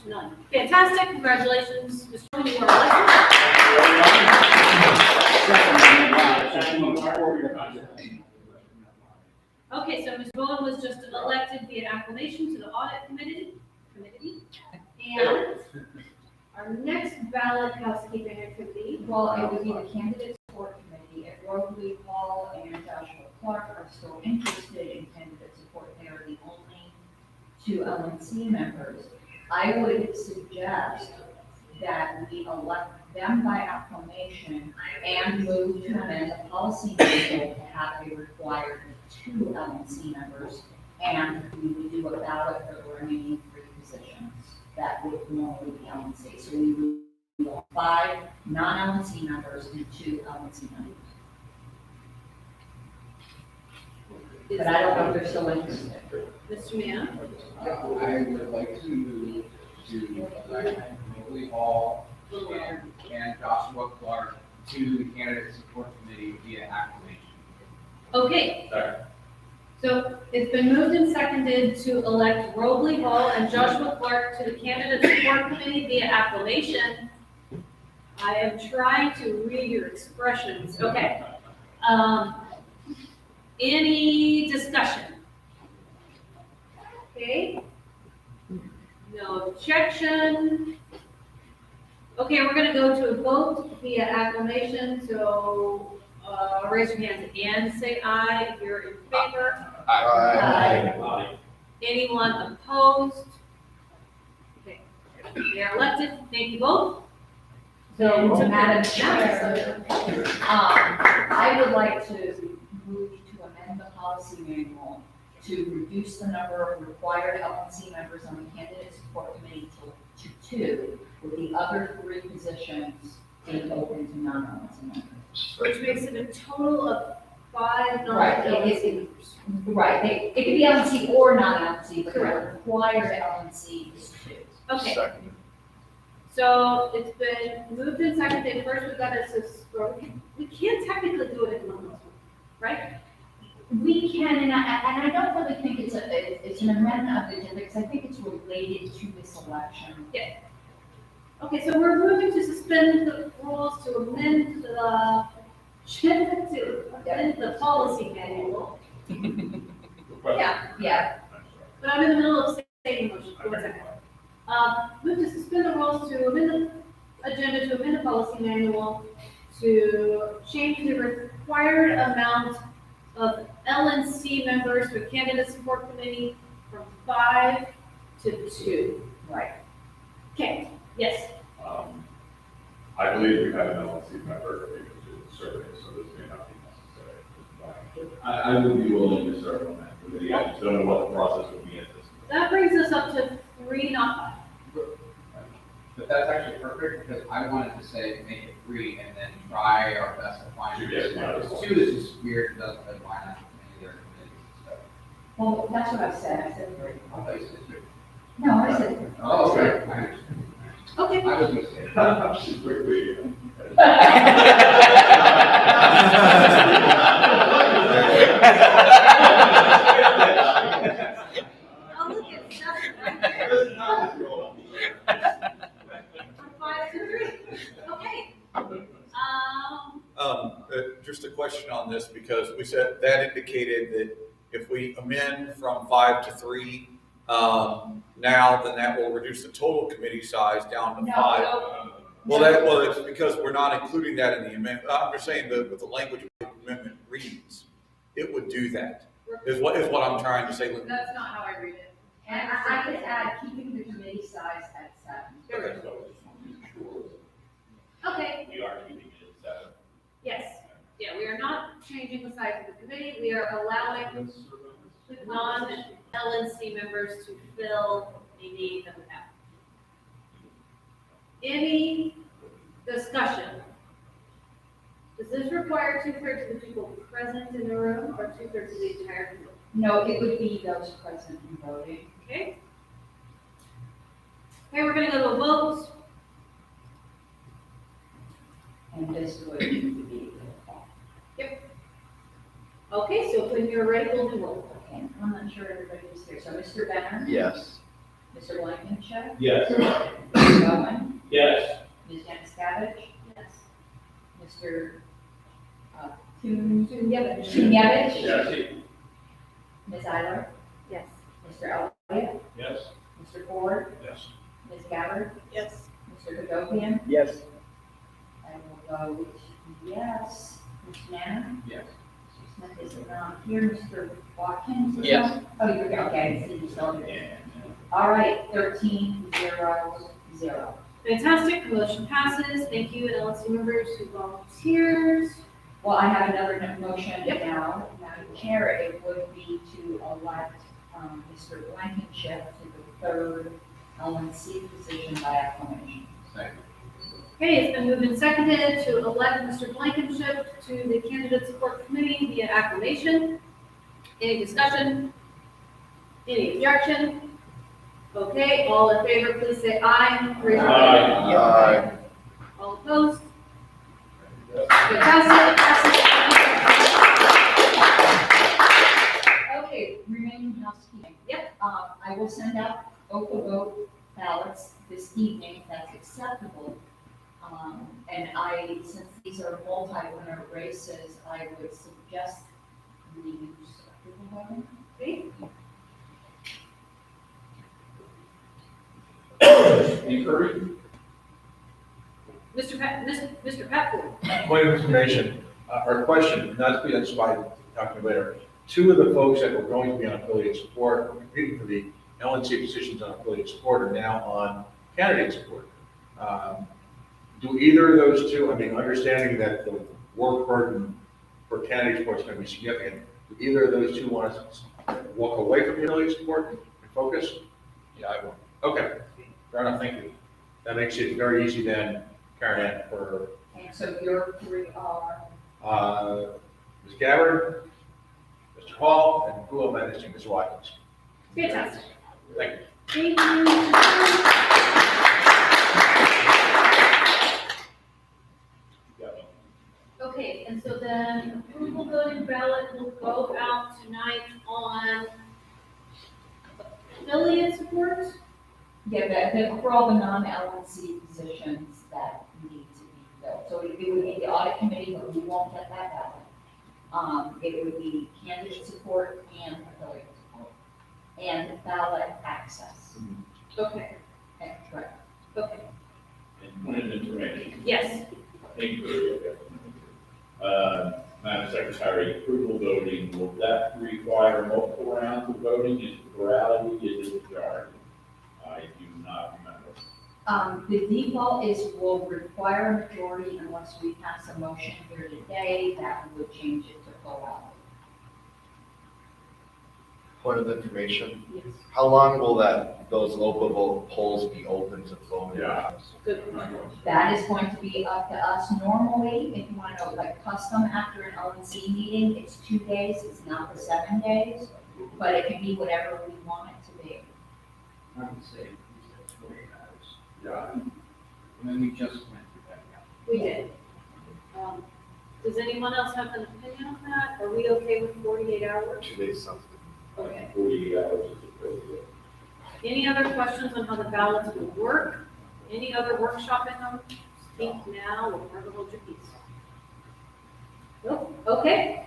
None. Fantastic, congratulations, Mr. Chairman, you are elected. Okay, so Ms. Bowen was just elected via acclamation to the audit committee. And our next valid housekeeping activity. Well, it would be the candidate support committee. If Rosalie Paul and Joshua Clark are still interested in candidate support, they are the only two LNC members. I would suggest that we elect them by acclamation and move to amend the policy manual to have a required 2 LNC members, and we would do a ballot for the remaining 3 positions that would normally be LNC. So we would want 5 non-LNC members and 2 LNC members. But I don't know if they're still interested. Mr. Mann? I would like to move to elect Rosalie Hall and Joshua Clark to the candidate support committee via acclamation. Okay. Sorry. So it's been moved and seconded to elect Robley Hall and Joshua Clark to the candidate support committee via acclamation. I am trying to read your expressions. Okay. Any discussion? Okay. No objection. Okay, we're gonna go to a vote via acclamation, so, raise your hands and say aye if you're in favor. Aye. Anyone opposed? Okay, they are elected, thank you both. So, To Madam Chair, I would like to move to amend the policy manual to reduce the number of required LNC members on the candidate support committee to 2, with the other 3 positions being open to non-LNC members. Which makes it a total of 5 Right, non-LNC members. Right, it could be LNC or non-LNC, but the required LNC is 2. Okay. So it's been moved and seconded. First, we've got we can't technically do it in one, right? We can, and I don't really think it's an amendment of the agenda, because I think it's related to this election. Yeah. Okay, so we're moving to suspend the rules to amend the policy manual. Yeah. But I'm in the middle of saying motion. One second. Move to suspend the rules to amend the agenda to amend the policy manual to change the required amount of LNC members for candidate support committee from 5 to 2. Right. Okay, yes. I believe we have an LNC member who is serving, so this may not be necessary. I would be willing to serve on that committee. I just don't know what the process would be at this point. That brings us up to 3, not 5. But that's actually perfect, because I wanted to say make it 3 and then try our best to find it. Yes, yeah. 2 is just weird, it doesn't fit why not any other committees, so. Well, that's what I said. I said 3. I thought you said 2. No, I said 3. Oh, okay. I understand. Okay. I was mistaken. Just quickly. I'll look at 7 right there. From 5 to 3. Okay. Just a question on this, because we said that indicated that if we amend from 5 to 3, now then that will reduce the total committee size down to 5. Well, it's because we're not including that in the amendment. I'm just saying that with the language the amendment reads, it would do that. Is what I'm trying to say. That's not how I read it. And I could add keeping the committee size at 7. Okay, so I just want to be sure. Okay, We are keeping it at 7. yes. Yeah, we are not changing the size of the committee. We are allowing non-LNC members to fill a need that we have. Any discussion? Does this require 2/3 of the people present in the room or 2/3 of the entire group? No, it would be those present and voting. Okay. Okay, we're gonna go to a vote. And this would be. Okay, so when you're ready, we'll do roll. Okay, I'm not sure everybody was here. So Mr. Benner? Yes. Mr. Blankenship, Yes. Mr. Bowen, Yes. Ms. Januskavich, Yes. Mr. Tunyevich. Tunyevich, Yes. Ms. Eiler, Yes. Mr. Elliott, Yes. Mr. Ford, Yes. Ms. Gabbard, Yes. Mr. Hagopian, Yes. I will vote yes. Mr. Nana? Yes. Mr. Smith is not here. Mr. Watkins? is Yes. on? Oh, you're, okay, I see you still here. All right, 13-0-0. Fantastic, motion passes. Thank you, LNC members who volunteers. Well, I have another motion Yep. now, Madam Chair, it would be to elect, Mr. Blankenship to the third LNC position by acclamation. Second. Okay, it's been moved and seconded to elect Mr. Blankenship to the Candidate Support Committee via acclamation. Any discussion? Any objection? Okay, all in favor, please say aye. Raise your hand. Aye. All opposed? Fantastic. Okay, remaining housekeeping. Yep. I will send out open vote ballots this evening, if that's acceptable. And since these are multi-winner races, I would suggest the use of people voting. Okay. Inquiry? Mr. Patford. Point of information, or question, not to be, that's why I'm talking later. Two of the folks that were going to be on affiliate support, or competing for the LNC positions on affiliate support, are now on candidate support. Do either of those two, I mean, understanding that the work burden for candidate support is going to be significant, do either of those two want to walk away from the affiliate support and focus? Yeah, I will. Okay, fair enough, thank you. That makes it very easy then, Karen, for And so your three are, Ms. Gabbard, Mr. Hall, and who am I missing? Ms. Watkins. Fantastic. Thank you. Thank you. Okay, and so then approval voting ballot will go out tonight on affiliate support. for all the non-LNC positions that need to be filled. So it would be the audit committee, but we won't get that ballot. It would be candidate support and affiliate support, and ballot access. Okay, Okay, correct. okay, And point of information, yes. thank you. Madam Secretary, approval voting, will that require multiple rounds of voting? Is it plurality, is it majority? I do not remember. The default is will require a majority unless we pass a motion here today that would change it to plurality. Point of information, Yes. how long will those local vote polls be open to voting? Yeah. Good. That is going to be up to us. Normally, if you want to know, like custom after an LNC meeting, it's 2 days, it's not the 7 days, but it can be whatever we want it to be. I would say 48 hours. Yeah. And then we just went through that. We did. Does anyone else have an opinion on that? Are we okay with 48 hours? 2 days sounds good. Okay. 48 hours is appropriate. Any other questions on how the ballots will work? Any other workshopping them? Speak now or never hold your peace. Nope, okay.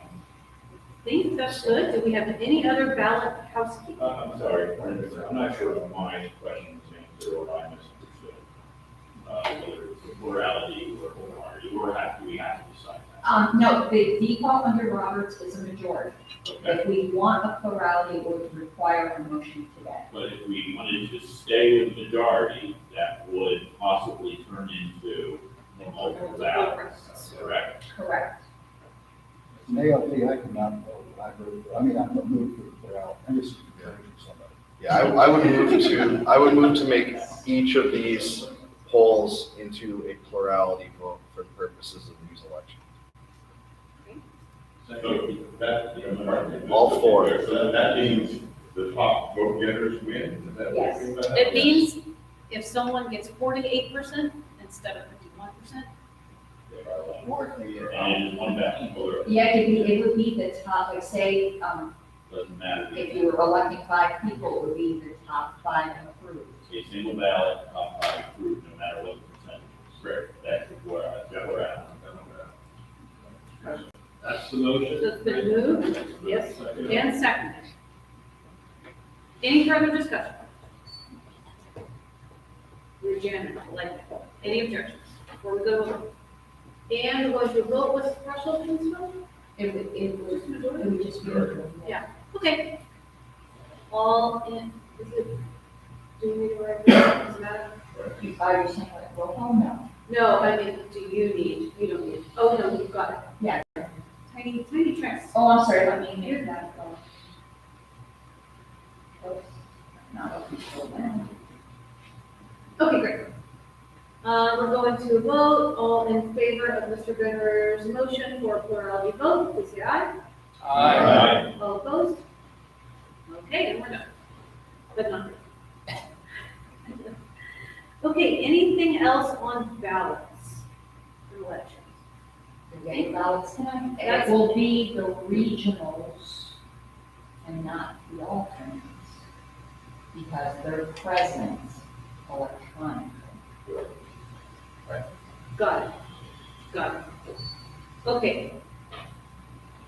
I think that's good. Do we have any other ballot housekeeping? I'm sorry, I'm not sure if my question was answered or I misunderstood. Whether it's a plurality or minority, or do we have to decide that? No, the default under Roberts is a majority. Okay. If we want a plurality, it would require a motion today. But if we wanted to stay with majority, that would possibly turn into multiple ballots, correct? Correct. An ALP, I cannot vote. I'm not moved for the plurality. I'm just encouraging somebody. Yeah, I would move to make each of these polls into a plurality vote for the purposes of these elections. So that, All four. So that means the top vote getters win? Is that what Yes. you're saying? It means if someone gets 48% instead of 51%. Or if we, And one ballot. Yeah, it would be the top, like say, Doesn't matter. If you were electing 5 people, it would be the top 5 approved. A single ballot, top 5 approved, no matter what the percentage is. Right. That's where we're at. That's the So motion. it's been moved, yes, and seconded. Any further discussion? We're jamming, like, any objections before we go over? And was your vote was threshold concern? It would just be. Yeah. Okay. All in, is it, do you need a right, does it matter? Are you saying like roll call? No. No, I mean, do you need, you don't need, oh, no, you've got it. Yeah. Tiny, tiny tricks. Oh, I'm sorry, let me make that. Not official then. Okay, great. We're going to vote, all in favor of Mr. Benner's motion for plurality vote, please say aye. Aye. All opposed? Okay, and we're done. But not. Okay, anything else on ballots for elections? We're getting ballots tonight. That's- It will be the regionals and not the alternates. Because they're present electronically. Got it. Got it. Okay.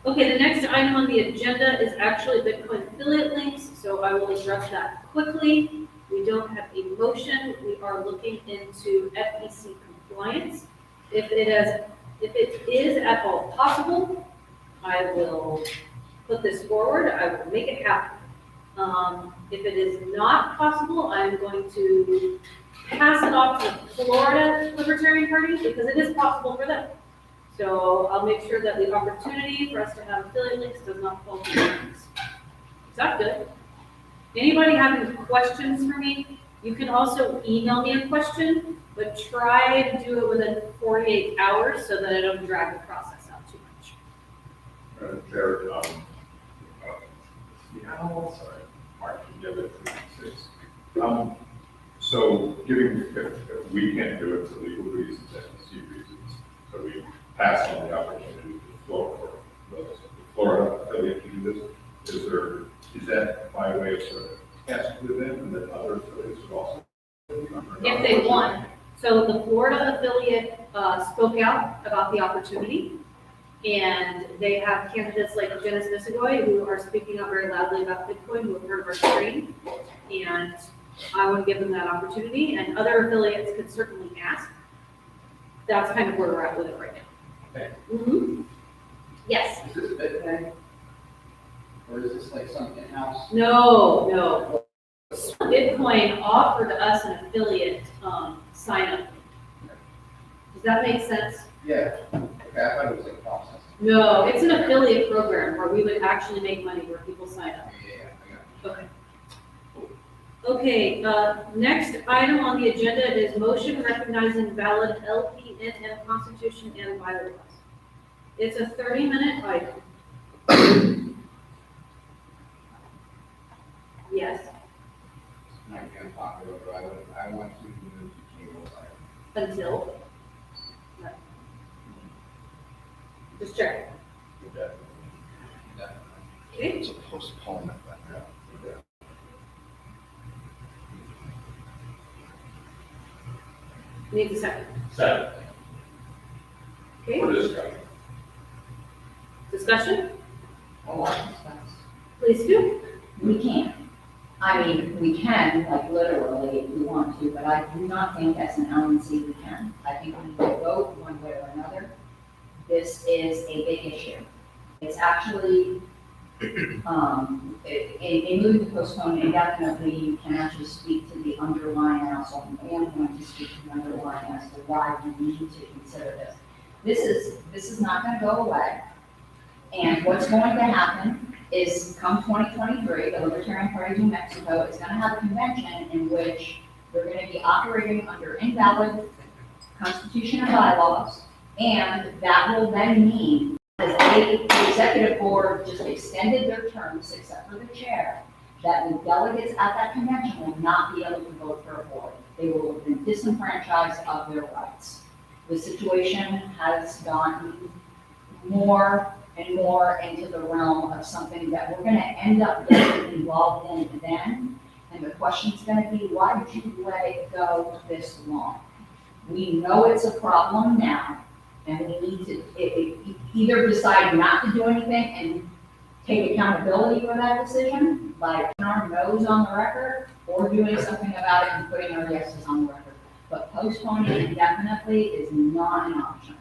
Okay, the next item on the agenda is actually Bitcoin affiliate links, so I will address that quickly. We don't have a motion. We are looking into FEC compliance. If it is at all possible, I will put this forward. I will make it happen. If it is not possible, I'm going to pass it off to the Florida Libertarian Party because it is possible for them. So I'll make sure that the opportunity for us to have affiliate links does not fall through the cracks. Is that good? Anybody have any questions for me? You can also email me a question, but try to do it within 48 hours so that I don't drag the process out too much. Chair, sorry, Mark, you give it 6. So giving, if we can't do it for legal reasons, FEC reasons, so we pass on the opportunity to Florida, the Florida affiliate to do this. Is that by way of sort of test with them and that other affiliates would also? If they want. So the Florida affiliate spoke out about the opportunity, and they have candidates like Janice Nisegoy who are speaking up very loudly about Bitcoin, who have heard of our stream, and I want to give them that opportunity, and other affiliates could certainly ask. That's kind of where we're at with it right now. Okay. Mm-hmm. Yes. Is this Bitcoin? Or is this like some in-house? No. Bitcoin offered us an affiliate sign up. Does that make sense? Yeah, okay, I thought it was like process. No, it's an affiliate program where we would actually make money where people sign up. Yeah, I got it. Okay. Okay, next item on the agenda is motion recognizing valid LPNM Constitution and bylaws. It's a 30-minute item. Yes, Not gonna talk about it, I want to move to cable side. until. Just check. Okay, It's a postponement then. need a second. Second. Okay, For discussion. discussion? Oh, Please do. we can't. I mean, we can, like literally, if we want to, but I do not think as an LNC we can. I think we need to vote one way or another. This is a big issue. It's actually, in moving to postpone indefinitely, you can actually speak to the underlying, and also am going to speak to the underlying as to why we need to consider this. This is not going to go away. And what's going to happen is come 2023, the Libertarian Party of New Mexico is going to have a convention in which they're going to be operating under invalid constitution and bylaws, and that will then mean, as the executive board just extended their terms, except for the chair, that the delegates at that convention will not be able to vote for a board. They will have been disenfranchised of their rights. The situation has gotten more and more into the realm of something that we're gonna end up getting involved in then. And the question's gonna be, why did you let it go this long? We know it's a problem now, and we need to either decide not to do anything and take accountability for that decision, by putting our nose on the record, or doing something about it and putting our yeses on the record. But postponing indefinitely is not an option.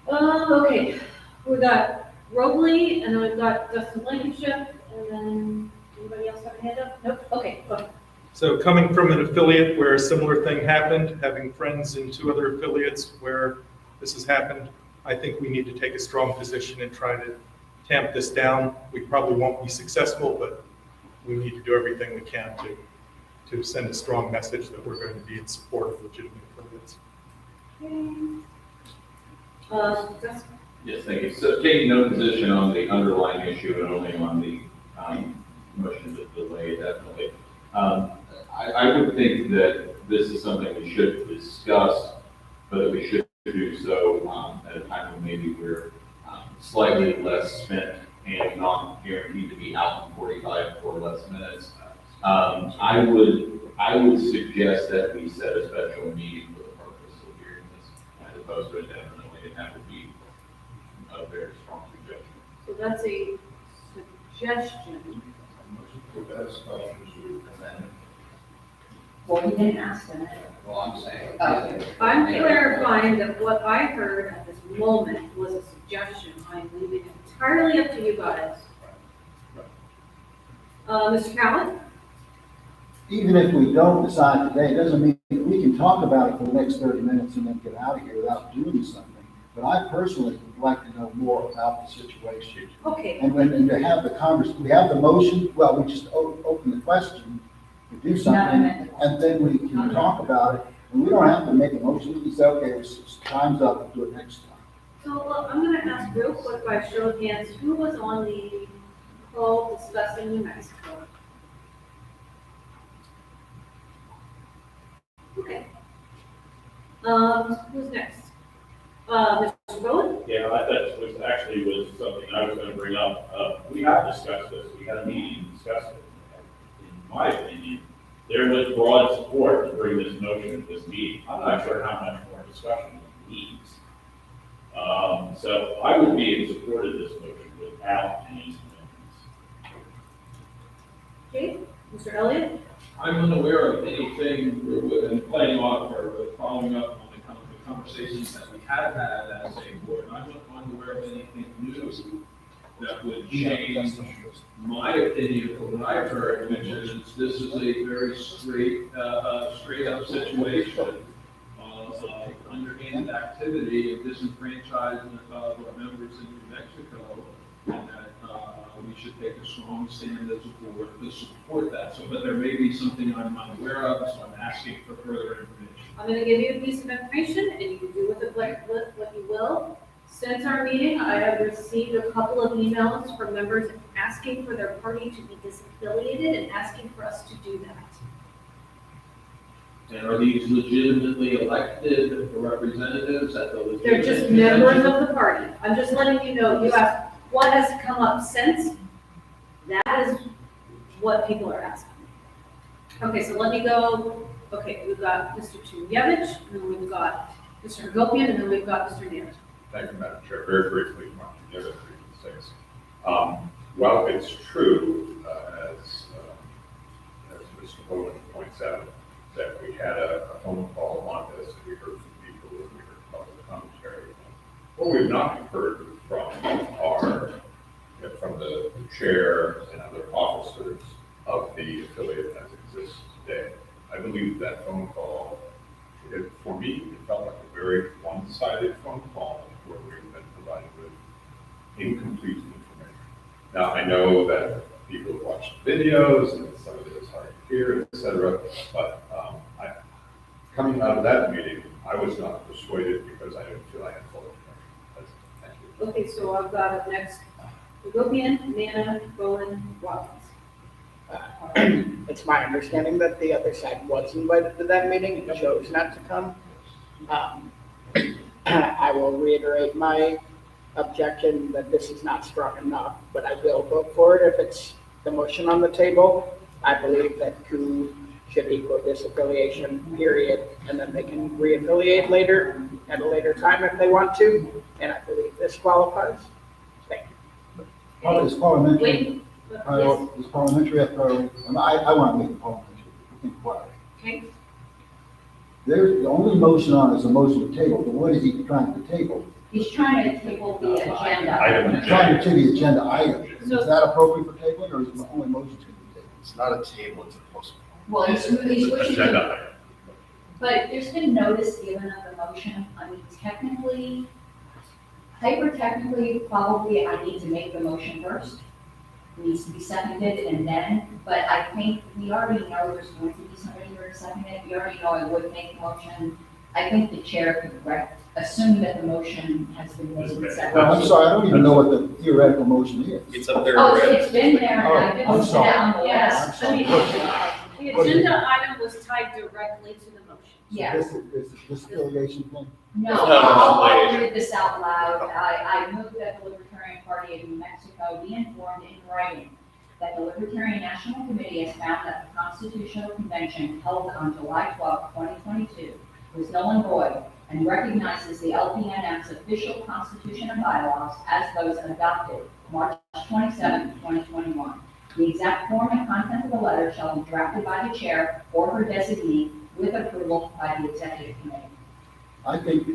Okay, we got Robley, and then we've got Justin Blankenship, and then anybody else have a hand up? Nope, okay, go ahead. So coming from an affiliate where a similar thing happened, having friends in 2 other affiliates where this has happened, I think we need to take a strong position and try to tamp this down. We probably won't be successful, but we need to do everything we can to send a strong message that we're going to be in support of legitimate affiliates. Justin? Yes, thank you. So taking no position on the underlying issue and only on the motion to delay definitely. I would think that this is something we should discuss, but that we should do so at a time when maybe we're slightly less spent and not guaranteed to be out in 45 or less minutes. I would suggest that we set a special meeting for the purpose of hearing this, as opposed to indefinitely, and that would be a very strong suggestion. So that's a suggestion. Well, we didn't ask them. Well, I'm saying. I'm clarifying that what I heard at this moment was a suggestion. I'm leaving it entirely up to you guys. Mr. Cowan? Even if we don't decide today, it doesn't mean that we can talk about it for the next 30 minutes and then get out of here without doing something. But I personally would like to know more about the situation. Okay, And to have the conversation, we have the motion, well, we just open the question, we do something, and then we can talk about it. And we don't have to make a motion, we can say, okay, it's time's up, we'll do it next time. so I'm gonna ask real quick by show of hands, who was on the call discussing New Mexico? Okay. Who's next? Mr. Bowen? Yeah, that was actually something I was gonna bring up. We have discussed this, we had a meeting and discussed it. In my opinion, there was broad support to bring this motion to this meeting. I'm not sure how much more discussion it needs. So I would be in support of this motion without any amendments. Okay, Mr. Elliott? I'm unaware of anything, and playing off or following up on the conversations that we have had as a board. I'm unaware of anything new that would change my opinion from what I've heard, which is this is a very straight up situation of underhanded activity and disenfranchisement of our members in New Mexico, and that we should take a strong stand as a board to support that. So, but there may be something I'm unaware of, so I'm asking for further information. I'm gonna give you a piece of information, and you can do with it what you will. Since our meeting, I have received a couple of emails from members asking for their party to be disaffiliated and asking for us to do that. And are these legitimately elected representatives at the legitimate? They're just members of the party. I'm just letting you know, you asked, what has come up since? That is what people are asking. Okay, so let me go. Okay, we've got Mr. Tuyevich, and then we've got Mr. Hagopian, and then we've got Mr. Nair. Thank you, Madam Chair. Very briefly, Mark, the other 3 things. While it's true, as Mr. Bowman points out, that we had a phone call on this, we heard from people, and we heard public commentary. What we've not heard from the chair and other officers of the affiliate as it exists today. I believe that phone call, for me, it felt like a very one-sided phone call where we've been provided with incomplete information. Now, I know that people watch videos and some of it is hard to hear, et cetera, but coming out of that meeting, I was not persuaded because I didn't feel I had full information. Thank you. Okay, so I've got up next, Hagopian, Nana, Bowen, Watkins. It's my understanding that the other side was invited to that meeting and chose not to come. I will reiterate my objection that this is not strong enough, but I will vote for it if it's the motion on the table. I believe that coup should equal disaffiliation, period, and then they can reaffiliate later at a later time if they want to, and I believe this qualifies. Thank you. Well, it's parliamentary, Wait, yes, it's parliamentary authority, and I want to make it parliamentary, inquiry. okay. There's, the only motion on it is a motion to table, but what is he trying to table? He's trying to table the agenda. Item. Trying to the agenda item. So- Is that appropriate for tabling, or is the only motion to be tabled? It's not a table, it's a postpone. Well, he's switching to, Agenda. but there's been notice given of the motion. I mean, technically, hyper-technically, probably I need to make the motion first. It needs to be seconded and then, but I think we already know there's going to be somebody here to second it. We already know I would make the motion. I think the chair could assume that the motion has been made and seconded. Well, I'm sorry, I don't even know what the theoretical motion is. It's up there. Oh, it's been there, and I've been Oh, I'm posted it on the Yes, list. I'm sorry. The agenda item was tied directly to the motion. Yeah. This is this affiliation thing? No, No, I'll read this out loud. I move that the Libertarian Party of New Mexico be informed in writing that the Libertarian National Committee has found that the Constitutional Convention held on July 12, 2022 was null and void and recognizes the LPNF's official constitution and bylaws as those adopted March 27, 2021. The exact form and content of the letter shall be drafted by the chair or her designee with approval by the executive committee. I think,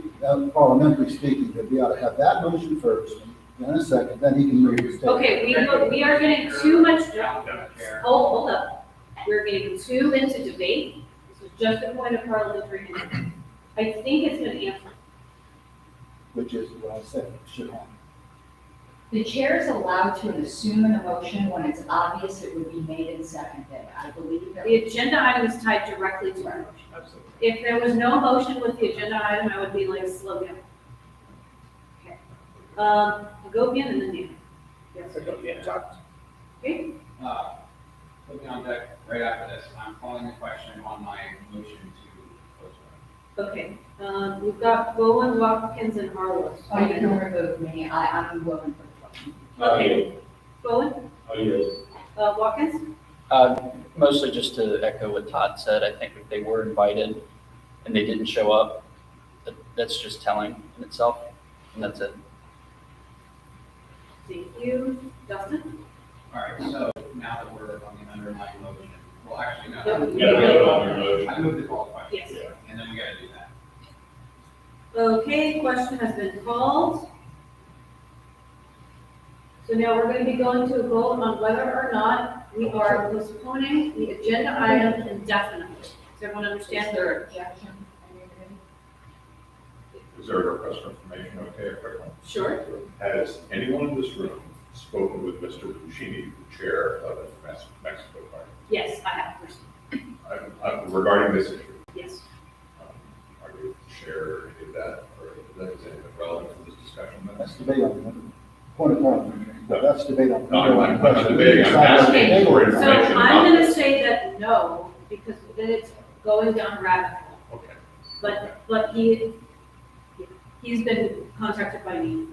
parliamentary speaking, that we ought to have that motion first, then a second, then he can move his table. Okay, we are getting too much, Chair. hold up. We're getting too into debate. This is just a point of parliamentary inquiry. I think it's been answered. Which is what I said, should happen. The chair is allowed to assume an emotion when it's obvious it would be made and seconded. I believe that. The agenda item is tied directly to the motion. Absolutely. If there was no motion with the agenda item, I would be like, slow down. Okay. Go again and then Dan. Yes. So don't get talked. Okay, Put me on deck right after this. I'm calling the question on my motion to postpone. okay. We've got Bowen, Watkins, and Harlow. Oh, you can remove me. I'm willing for the question. Okay. Bowen, Oh, yes. Watkins, Mostly just to echo what Todd said, I think if they were invited and they didn't show up, that's just telling in itself, and that's it. thank you. Dustin? All right, so now that we're on the underlying motion, well, actually, no. Yep. Yeah, we have it on your motion. I moved to call the question. Yes. And then we gotta do that. Okay, question has been called. So now we're going to be going to a vote on whether or not we are postponing the agenda item indefinitely. Does everyone Is understand? there objection? Is there a request for information? Okay, everyone. Sure. Has anyone in this room spoken with Mr. Puccini, the chair of the Mexico Party? Yes, I have personally. Regarding this issue, Yes. are you share any of that, or is anything relevant to this discussion? That's debate on the point of parliamentary, but that's debate on. No, I'm not debating, I'm asking Okay, for So information I'm about going to this. say that no, because then it's going down rabbit hole. Okay. But he's been contacted by me.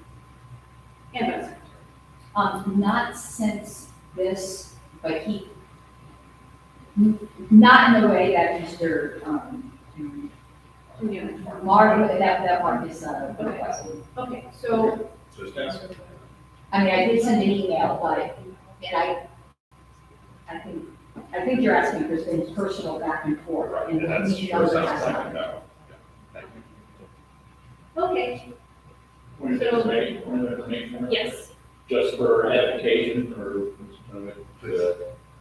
And by the secretary. Not since this, but not in the way that Mr. Yeah. Mark, that Mark is requesting. Okay, so, Just asking. I mean, I did send an email, but, and I think you're asking for things personal back and forth. Right, And and that's, he sure knows it sounds has like not. a no. Yeah, thank you. okay, Point of information, point of information. yes. Just for edification, or,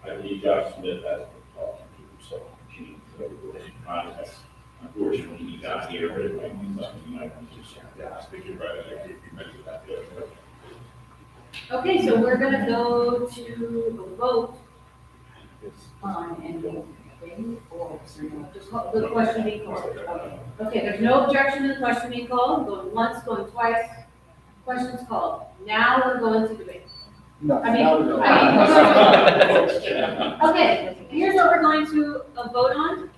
I believe Josh Smith has been talking to, so she, unfortunately, he got here, but it might be something you might want to share. Yeah, I think you're right, I think you mentioned that. Yeah. Okay, so we're gonna go to a vote On and or just the question being called. Okay, there's no objection to the question being called, going once, going twice. Questions called. Now we're going to debate. No, I mean, now we go. Okay, here's what we're going to vote on.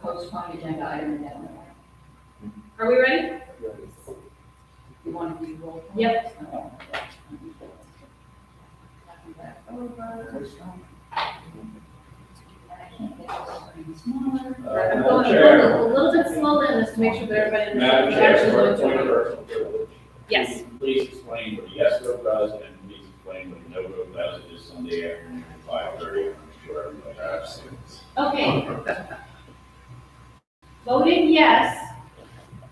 postpone agenda item indefinitely. Are we ready? want to do roll call? Yep. I'm going a little bit slowly on this to make sure that everybody Madam understands. Chair, what for we're point of doing. personal privilege. Yes. Please explain what a yes vote does, and please explain what a no vote does. It is Sunday afternoon at 5:30. I'm sure everybody has seen this. Okay. Voting yes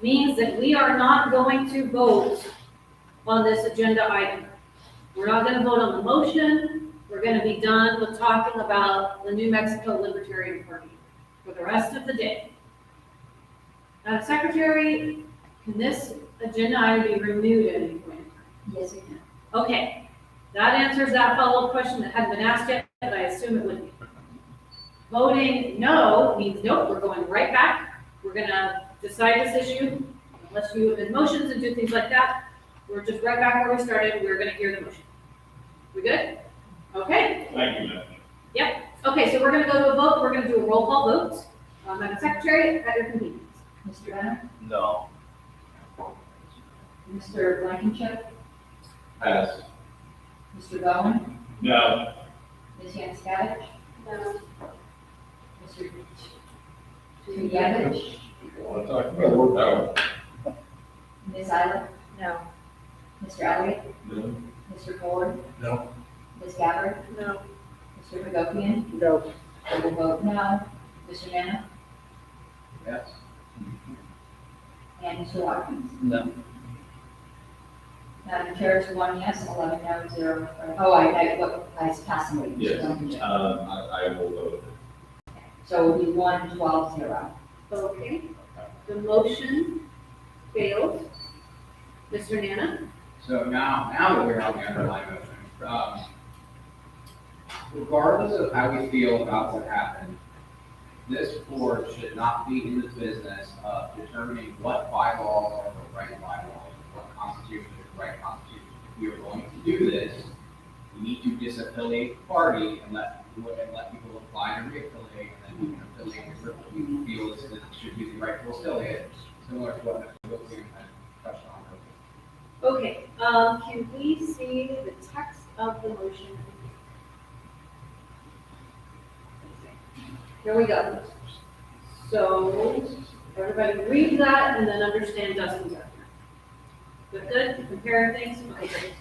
means that we are not going to vote on this agenda item. We're not gonna vote on the motion. We're gonna be done with talking about the New Mexico Libertarian Party for the rest of the day. Madam Secretary, can this agenda item be renewed at any point? Yes, it can. Okay, that answers that follow-up question that hadn't been asked yet, but I assume it would be. Voting no means nope, we're going right back. We're gonna decide this issue, unless you amend motions and do things like that. We're just right back where we started, we're gonna hear the motion. We good? Okay, Thank you, Madam. okay, so we're gonna go to a vote, we're gonna do a roll call vote. Madam Secretary, at your convenience. Mr. Bennett? No. Mr. Blankenship? Pass. Mr. Bowen? No. Ms. Yanukovych? No. Mr. Tuyevich? Want to talk about? No. Ms. Eilert? No. Mr. Elliott? No. Mr. Ford? No. Ms. Gabbard? No. Mr. Hagopian? No. I will vote no. Mr. Nana? Yes. And Mr. Watkins? No. Madam Chair, it's 1 yes, 11 no, 0. Oh, I was passing it. Yes, I will vote. So it will be 1, 12, 0. Okay, the motion failed. Mr. Nana? So now that we're on the underlying motion, regardless of how we feel about what happened, this board should not be in the business of determining what bylaws are the right bylaws, what constitution is the right constitution. If we are going to do this, we need to disaffiliate the party and let people apply to reaffiliate, and then we can affiliate with who we feel is that it should be the rightful affiliate, similar to what Mr. Wilson had touched on earlier. Okay, can we see the text of the motion? Here we go. So, everybody read that and then understand Dustin's argument. Good, comparing things? Okay, great.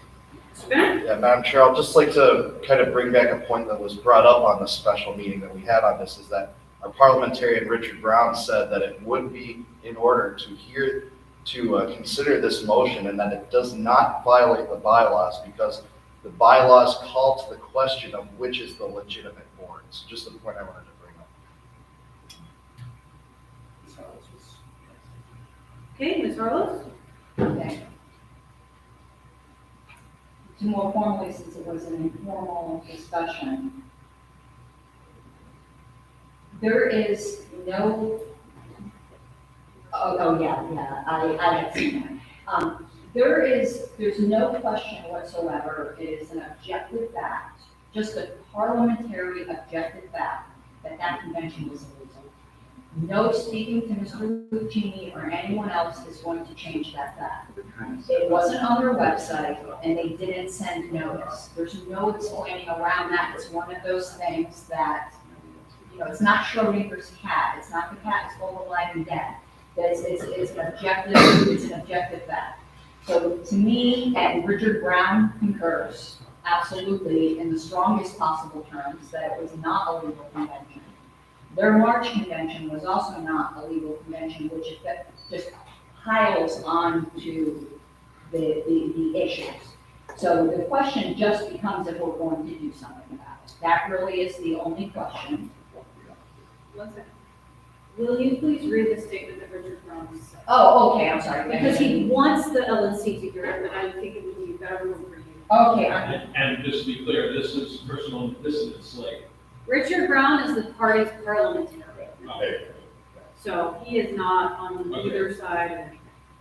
Mr. Bennett? Yeah, Madam Chair, I'd just like to kind of bring back a point that was brought up on the special meeting that we had on this, is that our parliamentarian Richard Brown said that it would be in order to consider this motion, and that it does not violate the bylaws, because the bylaws call to the question of which is the legitimate board. So just a point I wanted to bring up. Okay, Ms. Harlow? Okay. To more formally, since it was an informal discussion, there is no, I have seen that. There's no question whatsoever, it is an objective fact, just a parliamentary objective fact, that convention was illegal. No speaking to Mr. Lucchini or anyone else is going to change that fact. It wasn't on their website, and they didn't send notice. There's no explaining around that. It's one of those things that, it's not Schrodinger's cat. It's not the cat that's both alive and dead. It's an objective fact. So to me, and Richard Brown concurs absolutely in the strongest possible terms that it was not a legal convention. Their March convention was also not a legal convention, which just piles on to the issues. So the question just becomes if we're going to do something about it. That really is the only question. One second. Will you please read the statement that Richard Brown said? Oh, okay, I'm sorry. Because he wants the LNC to hear it, but I think it would be better room for you. Okay, And just to be clear, this is personal, this is slate. Richard Brown is the party's parliamentarian, Okay. so he is not on either side.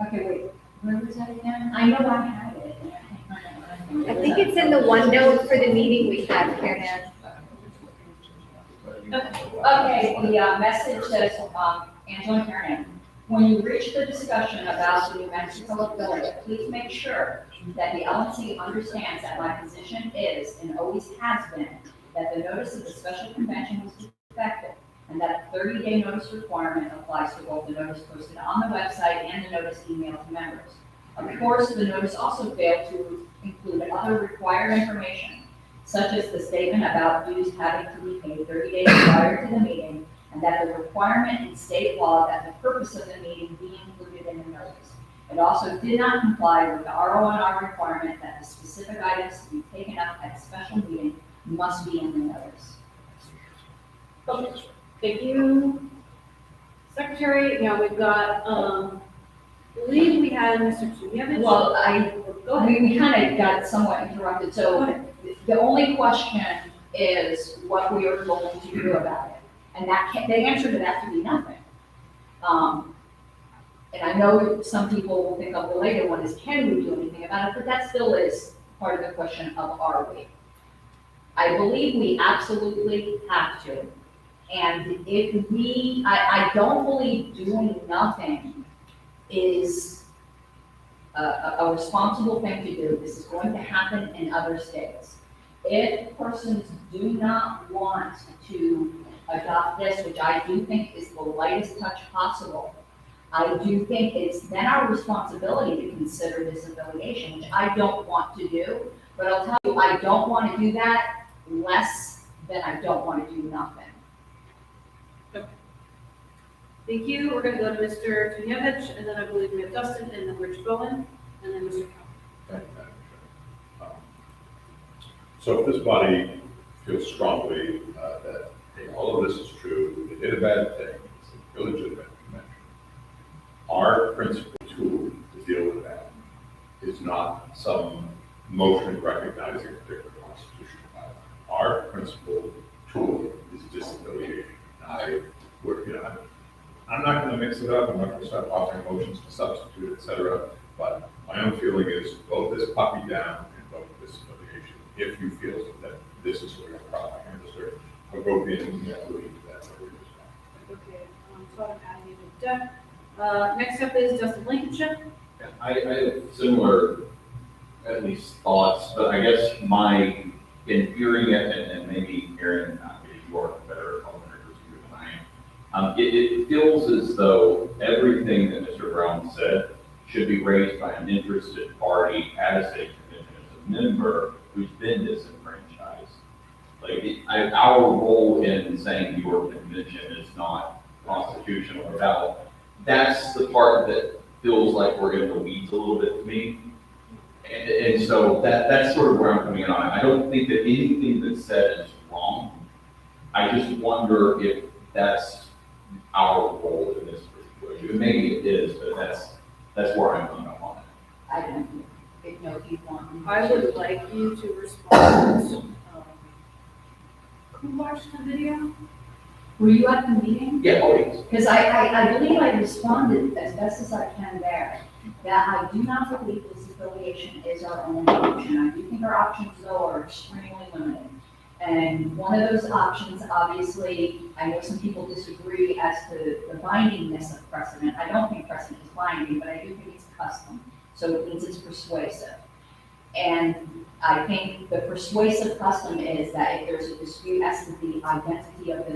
okay, wait, where was that again? I know I had it. I think it's in the OneNote for the meeting we had here now. Okay, the message says, Angela Karen, When you reach the discussion about the New Mexico affiliate, please make sure that the LNC understands that my position is, and always has been, that the notice of the special convention was defective, and that a 30-day notice requirement applies to both the notice posted on the website and the notice emailed to members. Of course, the notice also failed to include other required information, such as the statement about dues having to be paid 30 days prior to the meeting, and that the requirement in state law that the purpose of the meeting be included in the notice. It also did not comply with the RONR requirement that the specific items to be taken up at a special meeting must be in the notice. Okay, thank you. Secretary, now we've got, I believe we had Mr. Tuyevich. Well, Go ahead. we kind of got somewhat interrupted, Go so ahead. the only question is what we are going to do about it. And the answer to that could be nothing. And I know some people will think of the later one is, can we do anything about it? But that still is part of the question of are we? I believe we absolutely have to. And if I don't believe doing nothing is a responsible thing to do. This is going to happen in other states. If persons do not want to adopt this, which I do think is the lightest touch possible, I do think it's then our responsibility to consider this affiliation, which I don't want to do. But I'll tell you, I don't want to do that less than I don't want to do nothing. Thank you. We're going to go to Mr. Tuyevich, and then I believe we have Dustin, and then Rich Bowen, and then Mr. Powell. Thank you, Madam Chair. So if this body feels strongly that, hey, all of this is true, they did a bad thing, it's an illegitimate convention, our principal tool to deal with that is not some motion recognizing a particular constitutional violation. Our principal tool is disaffiliation. I'm not going to mix it up. I'm not going to start offering motions to substitute, et cetera. But my own feeling is vote this puppy down and vote this affiliation. If you feel that this is where you're probably understood, or vote in and include that. Okay, so I'm adding it to deck. Next up is Dustin Lincolnshire. I have similar, at least thoughts, but I guess in hearing it, and maybe Aaron, maybe you are better parliamentary than I am, it feels as though everything that Mr. Brown said should be raised by an interested party at a state convention as a member who's been disenfranchised. Our role in saying your convention is not constitutional or valid, that's the part that feels like we're in the weeds a little bit to me. And so that's sort of where I'm coming in on it. I don't think that anything that's said is wrong. I just wonder if that's our role in this situation. And maybe it is, but that's where I'm coming up on it. I don't know if you want me to. I would like you to respond. Who watched the video? Were you at the meeting? Yeah, always. Because I believe I responded as best as I can there, that I do not believe this affiliation is our only option. I do think our options, though, are extremely limited. And one of those options, obviously, I know some people disagree as to the bindingness of precedent. I don't think precedent is binding, but I do think it's custom. So it means it's persuasive. And I think the persuasive custom is that if there's a dispute as to the identity of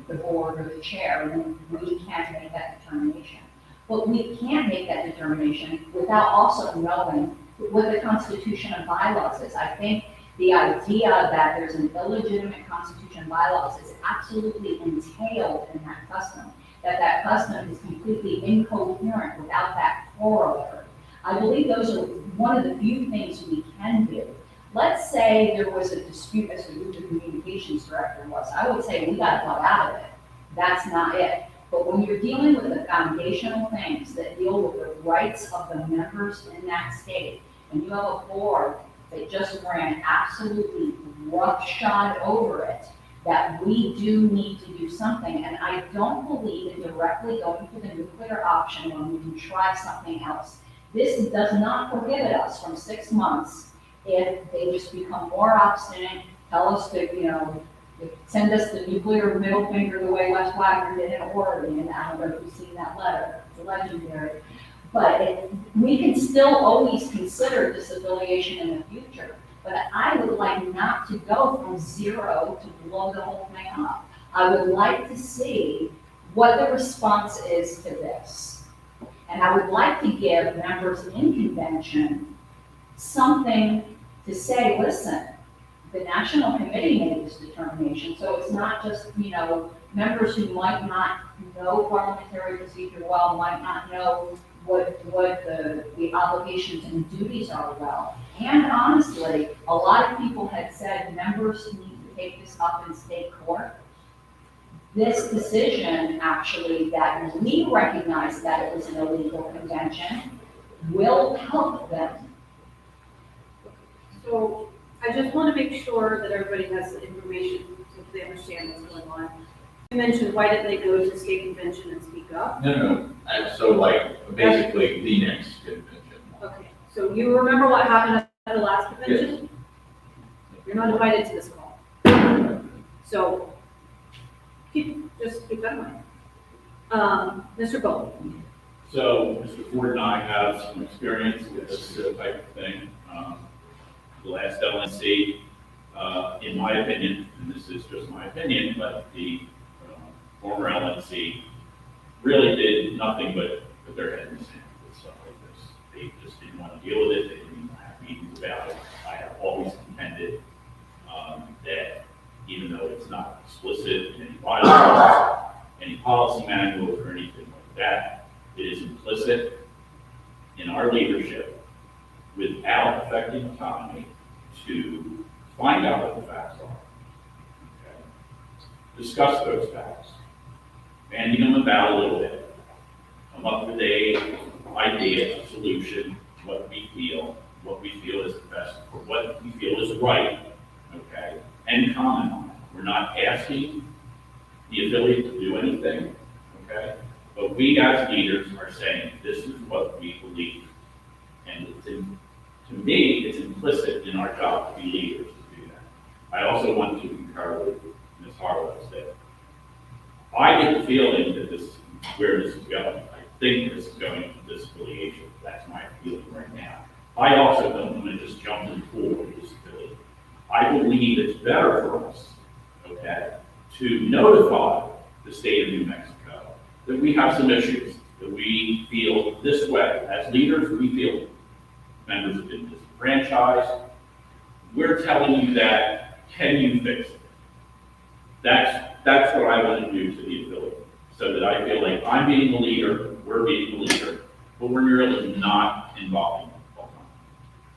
the board or the chair, then we can make that determination. But we can't make that determination without also knowing what the Constitution and bylaws is. I think the idea that there's an illegitimate Constitution and bylaws is absolutely entailed in that custom, that custom is completely incoherent without that corollary. I believe those are one of the few things we can do. Let's say there was a dispute as to who the communications director was. I would say we got to cut out of it. That's not it. But when you're dealing with the foundational things that deal with the rights of the members in that state, and you have a board that just ran absolutely roughshod over it, that we do need to do something. And I don't believe in directly going for the nuclear option when we can try something else. This does not prohibit us from 6 months if they just become more obstinate, tell us to, Send us the nuclear middle finger the way Wes Wagner did in Oregon. I don't know if you've seen that letter. It's legendary. But we can still always consider disaffiliation in the future. But I would like not to go from 0 to blow the whole thing up. I would like to see what the response is to this. And I would like to give members in convention something to say, listen, the national committee made this determination, so it's not just, members who might not know parliamentary procedure well, might not know what the obligations and duties are well. And honestly, a lot of people had said members need to take this up in state court. This decision, actually, that we recognize that it was an illegal convention, will help them. So I just want to make sure that everybody has the information so they understand what's going on. You mentioned, why did they go to the state convention and speak up? No. So like, basically, the next convention. Okay, so you remember what happened at the last convention? You're not invited to this call. So, just keep that in mind. Mr. Bowe. So Mr. Ford and I have some experience with this type of thing. The last LNC, in my opinion, and this is just my opinion, but the former LNC really did nothing but put their head in the sand with stuff like this. They just didn't want to deal with it. They didn't even have meetings about it. I have always contended that even though it's not explicit in any bylaws, any policy manuals or anything like that, it is implicit in our leadership without affecting autonomy to find out what the facts are. Okay? Discuss those facts, banding them about a little bit, come up with a idea, a solution, what we feel is the best, or what we feel is right, okay, and comment on it. We're not asking the affiliate to do anything, okay, but we as leaders are saying this is what we believe, and to me, it's implicit in our job to be leaders to do that. I also want to concur with Ms. Harlow's that I get the feeling that this is where this is going. I think this is going to disaffiliation. That's my feeling right now. I also don't want to just jump in the pool of disaffiliation. I believe it's better for us, okay, to notify the state of New Mexico that we have some issues, that we feel this way. As leaders, we feel members have been disenfranchised. We're telling you that, can you fix it? That's what I want to do to the affiliate, so that I feel like I'm being the leader, we're being the leader, but we're really not involving them all the time.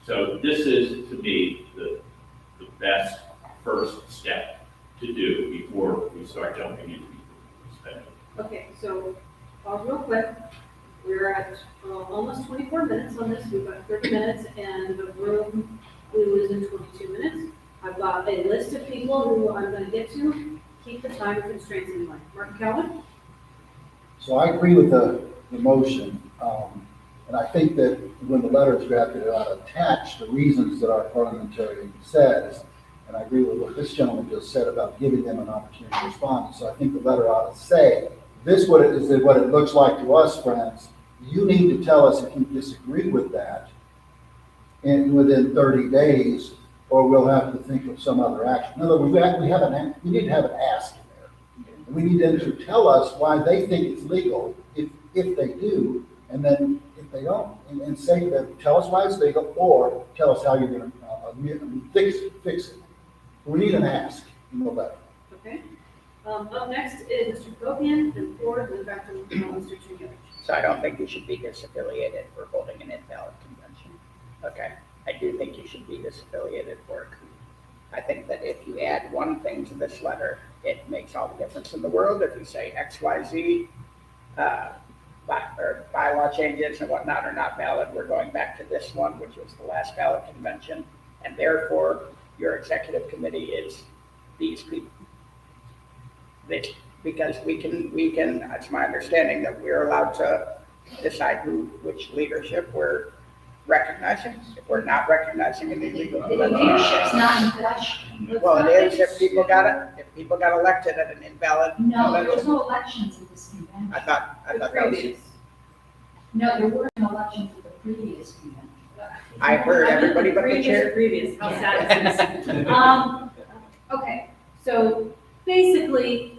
So this is, to me, the best first step to do before we start jumping into spending. Okay, so pause real quick. We're at almost 24 minutes on this. We've got 30 minutes, and the room we lose in 22 minutes. I've got a list of people who I'm going to get to. Keep the time constraints in mind. Martin Calvin? So I agree with the motion, and I think that when the letter is drafted, it ought to attach the reasons that our parliamentarian says, and I agree with what this gentleman just said about giving them an opportunity to respond. So I think the letter ought to say, this what it is, what it looks like to us, friends. You need to tell us if you disagree with that within 30 days, or we'll have to think of some other action. In other words, we need to have an ask in there. And we need them to tell us why they think it's legal, if they do, and then if they don't, and say that, tell us why it's legal, or tell us how you're going to fix it. We need an ask in the letter. Okay. Up next is Mr. Copian, and Ford, and then back to Mr. Trinkovich. So I don't think you should be disaffiliated for holding an invalid convention. Okay, I do think you should be disaffiliated for a coup. I think that if you add one thing to this letter, it makes all the difference in the world. If you say X, Y, Z, or bylaw changes and whatnot are not valid, we're going back to this one, which was the last valid convention, and therefore your executive committee is these people. Because we can, it's my understanding that we're allowed to decide which leadership we're recognizing. If we're not recognizing an illegal The leadership's not in question. well, it is if people got people got elected at an invalid. No, there was no elections at this convention. I thought The that was, previous. No, there weren't elections at the previous convention. I heard everybody but the Previous, chair. Previous, how Yeah. sad is this? Okay, so basically,